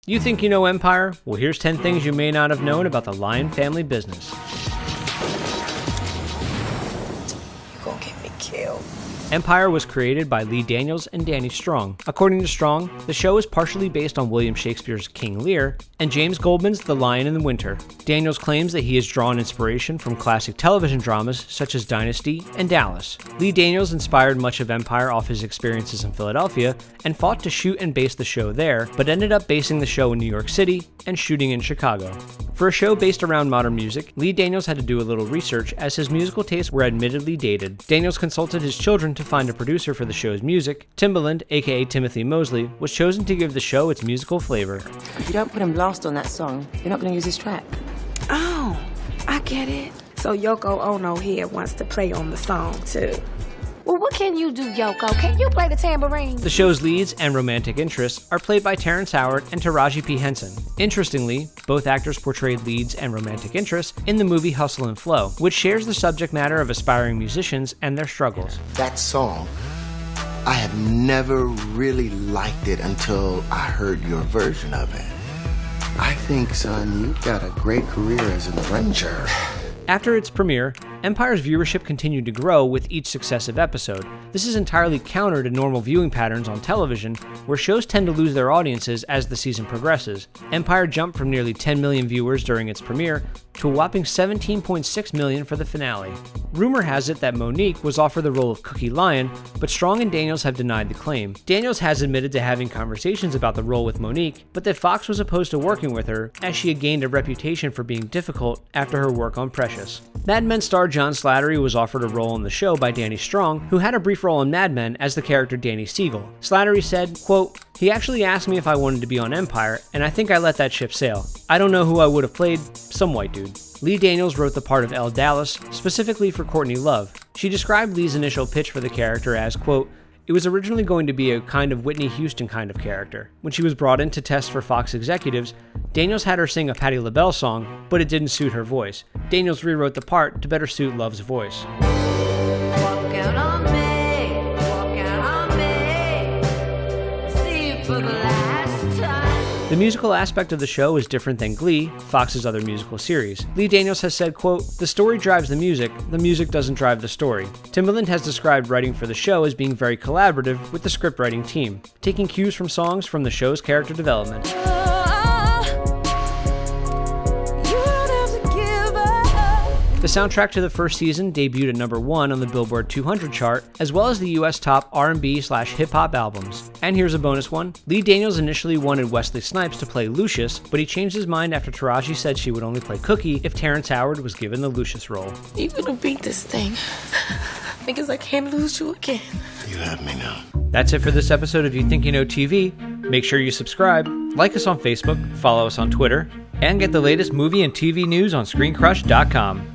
You think you know Empire? Well, here's 10 things you may not have known about the Lyon family business. You're gonna get me killed. Empire was created by Lee Daniels and Danny Strong. According to Strong, the show is partially based on William Shakespeare's King Lear and James Goldman's The Lion in the Winter. Daniels claims that he has drawn inspiration from classic television dramas such as Dynasty and Dallas. Lee Daniels inspired much of Empire off his experiences in Philadelphia and fought to shoot and base the show there, but ended up basing the show in New York City and shooting in Chicago. For a show based around modern music, Lee Daniels had to do a little research as his musical tastes were admittedly dated. Daniels consulted his children to find a producer for the show's music. Timbaland, aka Timothy Mosley, was chosen to give the show its musical flavor. If you don't put him last on that song, you're not gonna use his track. Oh, I get it. So Yoko Ono here wants to play on the song too. Well, what can you do, Yoko? Can you play the tambourine? The show's leads and romantic interests are played by Terrence Howard and Taraji P. Henson. Interestingly, both actors portrayed leads and romantic interests in the movie Hustle and Flow, which shares the subject matter of aspiring musicians and their struggles. That song, I have never really liked it until I heard your version of it. I think, son, you've got a great career as an arranger. After its premiere, Empire's viewership continued to grow with each successive episode. This is entirely counter to normal viewing patterns on television, where shows tend to lose their audiences as the season progresses. Empire jumped from nearly 10 million viewers during its premiere to a whopping 17.6 million for the finale. Rumor has it that Mo'Nique was offered the role of Cookie Lyon, but Strong and Daniels have denied the claim. Daniels has admitted to having conversations about the role with Mo'Nique, but that Fox was opposed to working with her, as she had gained a reputation for being difficult after her work on Precious. Mad Men star John Slattery was offered a role in the show by Danny Strong, who had a brief role in Mad Men as the character Danny Siegel. Slattery said, quote, "He actually asked me if I wanted to be on Empire, and I think I let that ship sail. I don't know who I would have played, some white dude." Lee Daniels wrote the part of Elle Dallas specifically for Courtney Love. She described Lee's initial pitch for the character as, quote, "It was originally going to be a kind of Whitney Houston kind of character. When she was brought in to test for Fox executives, Daniels had her sing a Patti LaBelle song, but it didn't suit her voice. Daniels rewrote the part to better suit Love's voice." Walk out on me, see you for the last time. The musical aspect of the show is different than Glee, Fox's other musical series. Lee Daniels has said, quote, "The story drives the music doesn't drive the story." Timbaland has described writing for the show as being very collaborative with the scriptwriting team, taking cues from songs from the show's character development. The soundtrack to the first season debuted at number 1 on the Billboard 200 chart, as well as the US top R&B/hip-hop albums. And here's a bonus one. Lee Daniels initially wanted Wesley Snipes to play Lucius, but he changed his mind after Taraji said she would only play Cookie if Terrence Howard was given the Lucius role. You gonna beat this thing? Because I can't lose you again. You have me now. That's it for this episode of You Think You Know TV. Make sure you subscribe, like us on Facebook, follow us on Twitter, and get the latest movie and TV news on ScreenCrush.com.